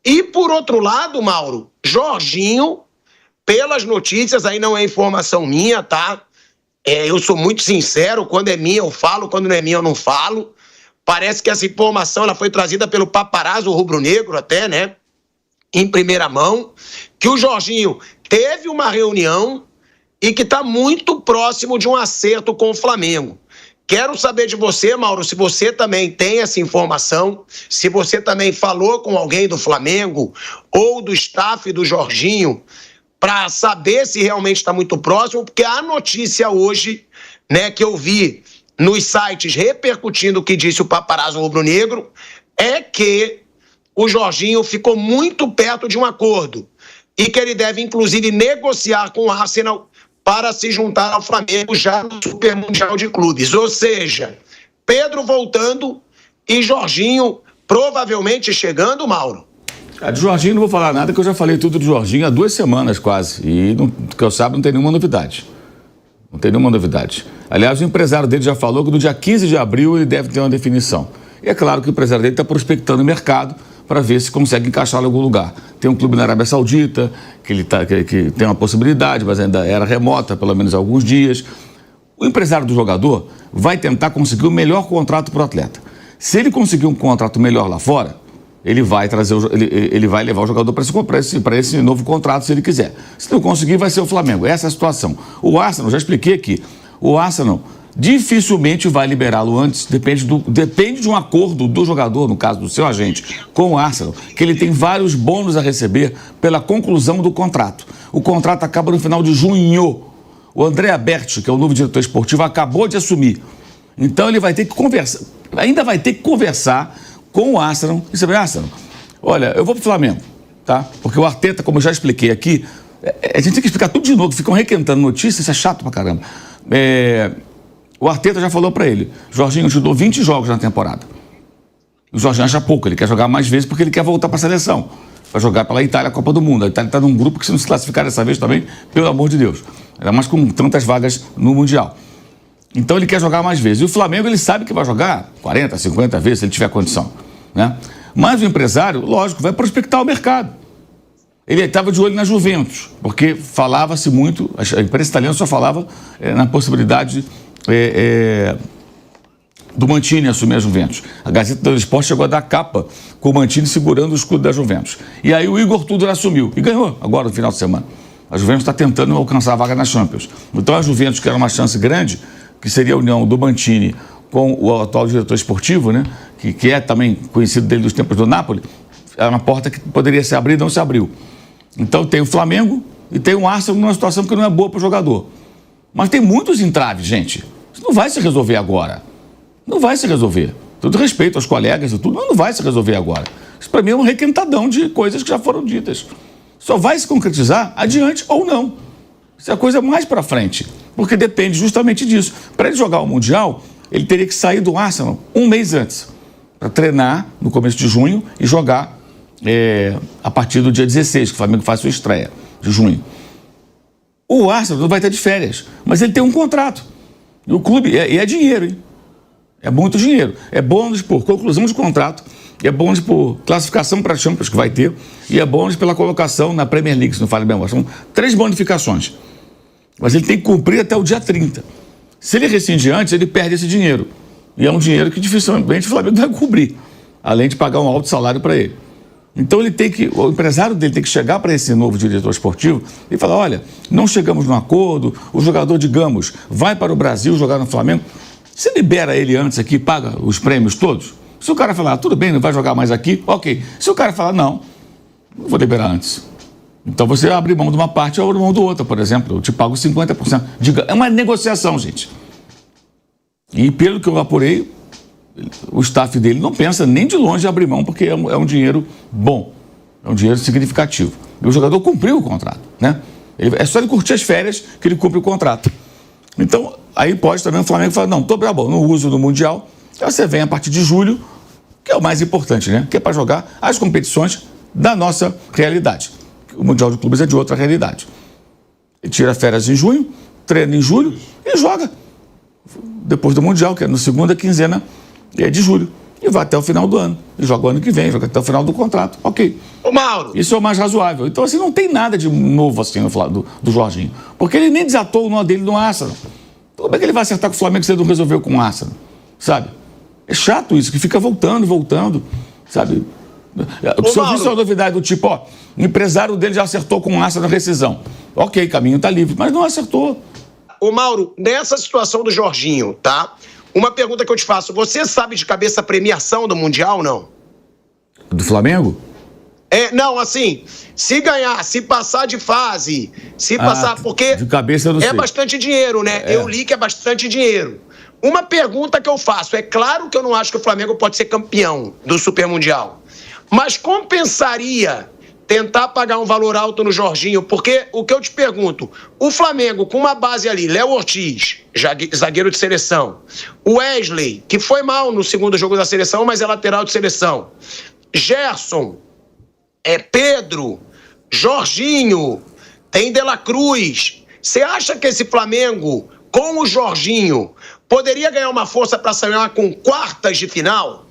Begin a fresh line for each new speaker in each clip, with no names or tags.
E, por outro lado, Mauro, Jorginho, pelas notícias, aí não é informação minha, tá? Eu sou muito sincero, quando é minha eu falo, quando não é minha eu não falo. Parece que essa informação ela foi trazida pelo paparazzo rubro-negro até, né? Em primeira mão, que o Jorginho teve uma reunião e que está muito próximo de um acerto com o Flamengo. Quero saber de você, Mauro, se você também tem essa informação, se você também falou com alguém do Flamengo ou do staff do Jorginho para saber se realmente está muito próximo, porque a notícia hoje, né, que eu vi nos sites repercutindo o que disse o paparazzo rubro-negro, é que o Jorginho ficou muito perto de um acordo e que ele deve, inclusive, negociar com o Arsenal para se juntar ao Flamengo já no Super Mundial de Clubes. Ou seja, Pedro voltando e Jorginho provavelmente chegando, Mauro.
De Jorginho não vou falar nada, que eu já falei tudo de Jorginho há 2 semanas quase. E, que eu saiba, não tem nenhuma novidade. Não tem nenhuma novidade. Aliás, o empresário dele já falou que no dia 15 de abril ele deve ter uma definição. E é claro que o empresário dele está prospectando o mercado para ver se consegue encaixar em algum lugar. Tem um clube na Arábia Saudita, que tem uma possibilidade, mas ainda era remota, pelo menos há alguns dias. O empresário do jogador vai tentar conseguir o melhor contrato para o atleta. Se ele conseguir um contrato melhor lá fora, ele vai levar o jogador para esse novo contrato, se ele quiser. Se não conseguir, vai ser o Flamengo. Essa é a situação. O Arsenal, já expliquei aqui, o Arsenal dificilmente vai liberá-lo antes, depende de um acordo do jogador, no caso do seu agente, com o Arsenal, que ele tem vários bônus a receber pela conclusão do contrato. O contrato acaba no final de junho. O André Aberti, que é o novo diretor esportivo, acabou de assumir. Então ele vai ter que conversar, ainda vai ter que conversar com o Arsenal. E você vê, Arsenal, olha, eu vou pro Flamengo, tá? Porque o Arteta, como eu já expliquei aqui, a gente tem que explicar tudo de novo, ficam requentando notícias, isso é chato pra caramba. O Arteta já falou pra ele, Jorginho, eu te dou 20 jogos na temporada. O Jorginho acha pouco, ele quer jogar mais vezes porque ele quer voltar pra seleção. Vai jogar pela Itália a Copa do Mundo. A Itália está num grupo que, se não se classificar dessa vez também, pelo amor de Deus. Ainda mais com tantas vagas no Mundial. Então ele quer jogar mais vezes. E o Flamengo, ele sabe que vai jogar 40, 50 vezes, se ele tiver condição, né? Mas o empresário, lógico, vai prospectar o mercado. Ele estava de olho na Juventus, porque falava-se muito, a imprensa italiana só falava na possibilidade do Mancini assumir a Juventus. A Gazeta dello Sport chegou a dar capa com o Mancini segurando o escudo da Juventus. E aí o Igor Tudor assumiu e ganhou agora no final de semana. A Juventus está tentando alcançar a vaga na Champions. Então a Juventus, que era uma chance grande, que seria a união do Mancini com o atual diretor esportivo, né, que é também conhecido dele dos tempos do Napoli, era uma porta que poderia se abrir e não se abriu. Então tem o Flamengo e tem o Arsenal numa situação que não é boa para o jogador. Mas tem muitos entraves, gente. Isso não vai se resolver agora. Não vai se resolver. Todo respeito aos colegas e tudo, mas não vai se resolver agora. Isso para mim é um requentadão de coisas que já foram ditas. Só vai se concretizar adiante ou não. Isso é a coisa mais para frente, porque depende justamente disso. Para ele jogar o Mundial, ele teria que sair do Arsenal um mês antes, para treinar no começo de junho e jogar a partir do dia 16, que o Flamengo faz sua estreia, de junho. O Arsenal não vai ter de férias, mas ele tem um contrato. E o clube, é dinheiro, hein? É muito dinheiro. É bônus por conclusão de contrato, é bônus por classificação para a Champions, que vai ter, e é bônus pela colocação na Premier League, se não falo bem. São 3 bonificações. Mas ele tem que cumprir até o dia 30. Se ele rescindir antes, ele perde esse dinheiro. E é um dinheiro que dificilmente o Flamengo vai cobrir, além de pagar um alto salário para ele. Então o empresário dele tem que chegar para esse novo diretor esportivo e falar, olha, não chegamos num acordo, o jogador, digamos, vai para o Brasil jogar no Flamengo, você libera ele antes aqui, paga os prêmios todos? Se o cara falar, tudo bem, não vai jogar mais aqui, ok. Se o cara falar, não vou liberar antes. Então você abre mão de uma parte ou abre mão do outra, por exemplo, eu te pago 50%. É uma negociação, gente. E pelo que eu apurei, o staff dele não pensa nem de longe em abrir mão, porque é um dinheiro bom, é um dinheiro significativo. E o jogador cumpriu o contrato, né? É só ele curtir as férias que ele cumpre o contrato. Então, aí pode também o Flamengo falar, não, bom, não uso no Mundial, aí você vem a partir de julho, que é o mais importante, né? Que é para jogar as competições da nossa realidade. O Mundial de Clubes é de outra realidade. Ele tira férias em junho, treina em julho e joga depois do Mundial, que é na segunda quinzena de julho. e vai até o final do ano. E joga o ano que vem, joga até o final do contrato. Ok.
Ô, Mauro.
Isso é o mais razoável. Então, assim, não tem nada de novo assim do Jorginho. Porque ele nem desatou o nó dele no Arsenal. Então, como é que ele vai acertar com o Flamengo se ele não resolveu com o Arsenal? Sabe? É chato isso, que fica voltando, sabe? Se eu visse uma novidade do tipo, ó, o empresário dele já acertou com o Arsenal na rescisão. Ok, caminho tá livre, mas não acertou.
Ô, Mauro, nessa situação do Jorginho, tá? Uma pergunta que eu te faço, você sabe de cabeça a premiação do Mundial, não?
Do Flamengo?
Não, assim, se ganhar, se passar de fase, se passar, porque
de cabeça eu não sei.
Bastante dinheiro, né? Eu li que é bastante dinheiro. Uma pergunta que eu faço, é claro que eu não acho que o Flamengo pode ser campeão do Super Mundial, mas compensaria tentar pagar um valor alto no Jorginho, porque o que eu te pergunto, o Flamengo com uma base ali, Léo Ortiz, zagueiro de seleção, o Wesley, que foi mal no segundo jogo da seleção, mas é lateral de seleção, Gerson, Pedro, Jorginho, tem De La Cruz. Você acha que esse Flamengo, com o Jorginho, poderia ganhar uma força para sonhar com quartas de final?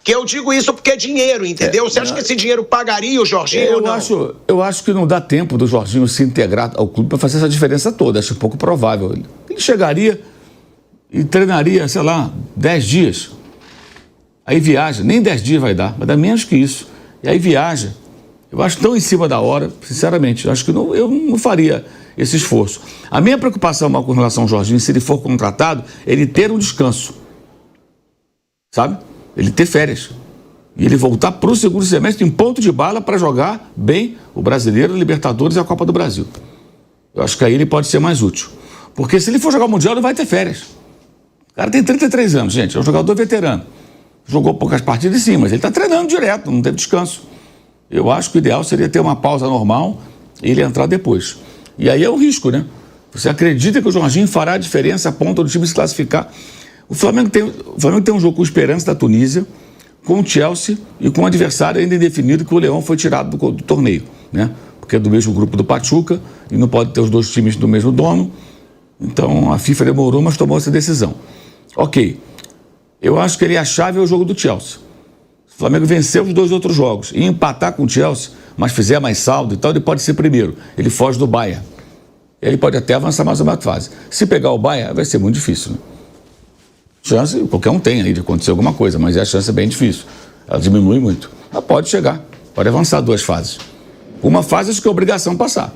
Que eu digo isso porque é dinheiro, entendeu? Você acha que esse dinheiro pagaria o Jorginho ou não?
Eu acho que não dá tempo do Jorginho se integrar ao clube para fazer essa diferença toda. Acho pouco provável. Ele chegaria e treinaria, sei lá, 10 dias. Aí viaja. Nem 10 dias vai dar menos que isso. E aí viaja. Eu acho tão em cima da hora, sinceramente. Eu acho que eu não faria esse esforço. A minha preocupação com relação ao Jorginho, se ele for contratado, é ele ter um descanso. Sabe? Ele ter férias. E ele voltar para o segundo semestre em ponto de bala para jogar bem o Brasileiro, a Libertadores e a Copa do Brasil. Eu acho que aí ele pode ser mais útil. Porque se ele for jogar o Mundial, ele vai ter férias. O cara tem 33 anos, gente. É um jogador veterano. Jogou poucas partidas sim, mas ele está treinando direto, não teve descanso. Eu acho que o ideal seria ter uma pausa normal e ele entrar depois. E aí é um risco, né? Você acredita que o Jorginho fará a diferença a ponto do time se classificar? O Flamengo tem um jogo com o Esperança da Tunísia, com o Chelsea e com um adversário ainda indefinido, que o Leão foi tirado do torneio, né? Porque é do mesmo grupo do Pachuca e não pode ter os dois times do mesmo dono. Então a FIFA demorou, mas tomou essa decisão. Ok. Eu acho que ele é a chave ao jogo do Chelsea. O Flamengo venceu os dois outros jogos e empatar com o Chelsea, mas fizer mais saldo e tal, ele pode ser primeiro. Ele foge do Bayern. Ele pode até avançar mais uma fase. Se pegar o Bayern, vai ser muito difícil, né? Chance, qualquer um tem aí de acontecer alguma coisa, mas a chance é bem difícil. Ela diminui muito. Ela pode chegar, pode avançar 2 fases. Uma fase acho que é obrigação passar.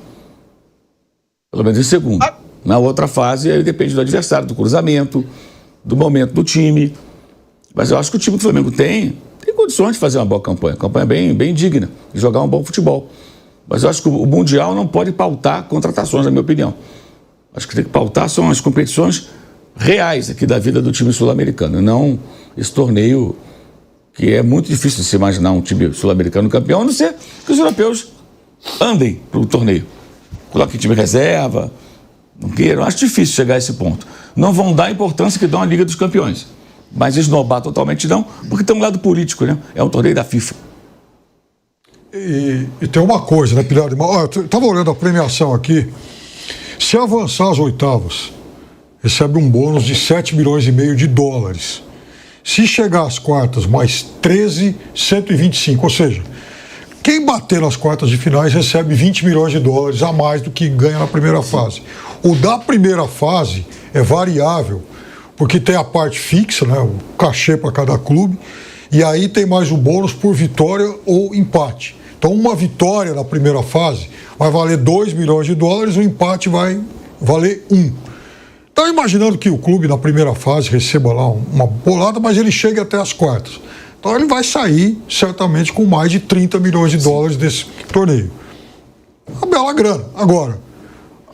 Pelo menos em segundo. Na outra fase, aí depende do adversário, do cruzamento, do momento do time. Mas eu acho que o time que o Flamengo tem condições de fazer uma boa campanha. Campanha bem digna, de jogar um bom futebol. Mas eu acho que o Mundial não pode pautar contratações, na minha opinião. Acho que tem que pautar são as competições reais aqui da vida do time sul-americano, não esse torneio que é muito difícil de se imaginar um time sul-americano campeão, a não ser que os europeus andem para o torneio. Coloquem time reserva, não queiram. Acho difícil chegar a esse ponto. Não vão dar a importância que dão à Liga dos Campeões, mas esnobar totalmente não, porque tem um lado político, né? É um torneio da FIFA.
E tem uma coisa, né, Pilhar? Eu estava olhando a premiação aqui. Se avançar às oitavas, recebe um bônus de 7 milhões e meio de dólares. Se chegar às quartas, mais 13,125. Ou seja, quem bater nas quartas de finais recebe 20 milhões de dólares a mais do que ganha na primeira fase. O da primeira fase é variável, porque tem a parte fixa, né, o cachê para cada clube, e aí tem mais o bônus por vitória ou empate. Então, uma vitória na primeira fase vai valer 2 milhões de dólares, o empate vai valer 1. Então, imaginando que o clube na primeira fase receba lá uma bolada, mas ele chegue até as quartas. Então, ele vai sair, certamente, com mais de 30 milhões de dólares desse torneio. Uma bela grana. Agora,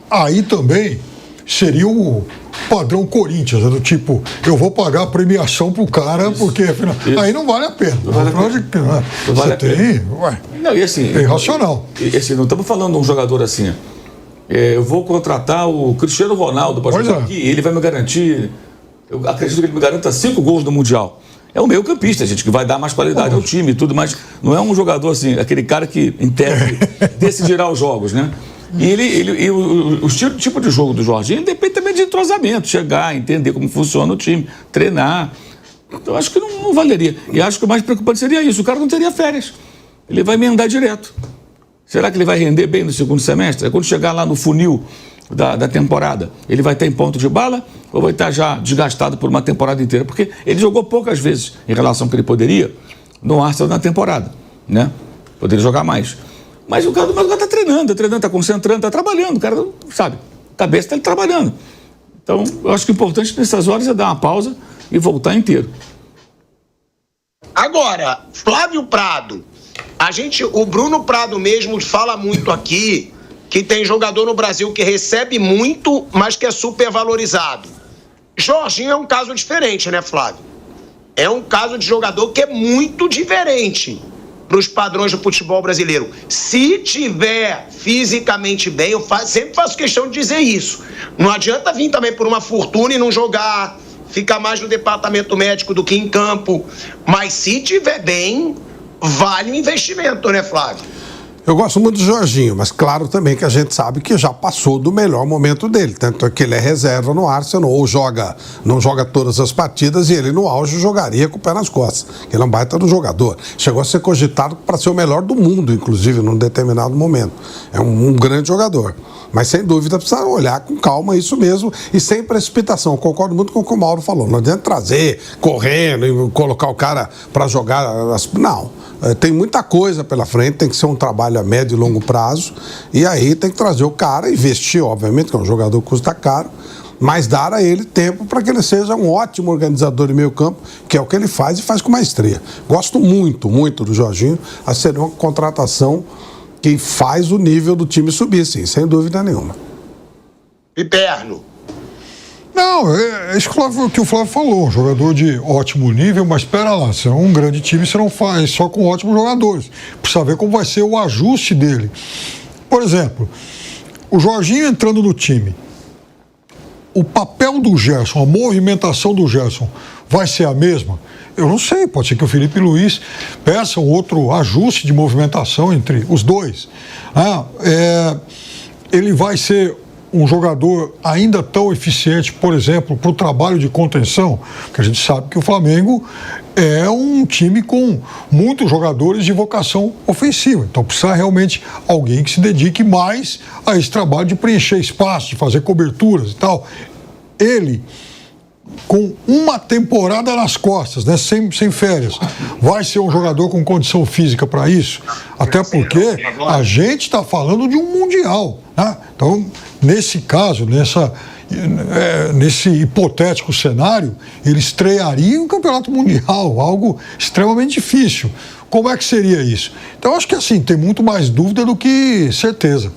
aí também seria o padrão Corinthians, do tipo, eu vou pagar a premiação pro cara, porque afinal, aí não vale a pena.
Não, e assim,
é irracional.
E assim, não estamos falando de um jogador assim. Eu vou contratar o Cristiano Ronaldo para jogar aqui, ele vai me garantir, eu acredito que ele me garanta 5 gols no Mundial. É o meio campista, gente, que vai dar mais qualidade ao time e tudo, mas não é um jogador assim, aquele cara que, em tese, decidirá os jogos, né? E o tipo de jogo do Jorginho depende também de entrosamento, chegar, entender como funciona o time, treinar. Então, acho que não valeria. E acho que o mais preocupante seria isso. O cara não teria férias. Ele vai emendar direto. Será que ele vai render bem no segundo semestre? Quando chegar lá no funil da temporada, ele vai estar em ponto de bala ou vai estar já desgastado por uma temporada inteira? Porque ele jogou poucas vezes em relação ao que ele poderia no Arsenal na temporada, né? Poderia jogar mais. Mas o cara está treinando, está concentrando, está trabalhando. O cara, sabe, a cabeça está trabalhando. Então, eu acho que o importante nessas horas é dar uma pausa e voltar inteiro.
Agora, Flávio Prado, o Bruno Prado mesmo fala muito aqui que tem jogador no Brasil que recebe muito, mas que é supervalorizado. Jorginho é um caso diferente, né, Flávio? É um caso de jogador que é muito diferente para os padrões do futebol brasileiro. Se tiver fisicamente bem, sempre faço questão de dizer isso. Não adianta vir também por uma fortuna e não jogar, ficar mais no departamento médico do que em campo. Mas se tiver bem, vale o investimento, né, Flávio?
Eu gosto muito do Jorginho, mas claro também que a gente sabe que já passou do melhor momento dele. Tanto é que ele é reserva no Arsenal, ou não joga todas as partidas, e ele no auge jogaria com o pé nas costas. Ele é um baita do jogador. Chegou a ser cogitado para ser o melhor do mundo, inclusive, num determinado momento. É um grande jogador. Mas sem dúvida precisa olhar com calma isso mesmo e sem precipitação. Eu concordo muito com o que o Mauro falou. Não adianta trazer, correndo e colocar o cara para jogar. Não. Tem muita coisa pela frente, tem que ser um trabalho a médio e longo prazo. E aí tem que trazer o cara, investir, obviamente, que é um jogador que custa caro, mas dar a ele tempo para que ele seja um ótimo organizador de meio campo, que é o que ele faz e faz com maestria. Gosto muito, muito do Jorginho. A ser uma contratação que faz o nível do time subir, sim, sem dúvida nenhuma.
Piperno.
Não, é isso que o Flávio falou, um jogador de ótimo nível, mas espera lá, se é um grande time, você não faz só com ótimos jogadores. Precisa ver como vai ser o ajuste dele. Por exemplo, o Jorginho entrando no time, o papel do Gerson, a movimentação do Gerson vai ser a mesma? Eu não sei, pode ser que o Felipe Luiz peça um outro ajuste de movimentação entre os dois. Ele vai ser um jogador ainda tão eficiente, por exemplo, para o trabalho de contenção, porque a gente sabe que o Flamengo é um time com muitos jogadores de vocação ofensiva. Então precisa realmente alguém que se dedique mais a esse trabalho de preencher espaço, de fazer coberturas e tal. Ele, com uma temporada nas costas, né, sem férias, vai ser um jogador com condição física para isso? Até porque a gente está falando de um Mundial, né? Então, nesse caso, nesse hipotético cenário, ele estrearia um campeonato mundial, algo extremamente difícil. Como é que seria isso? Então, acho que assim, tem muito mais dúvida do que certeza.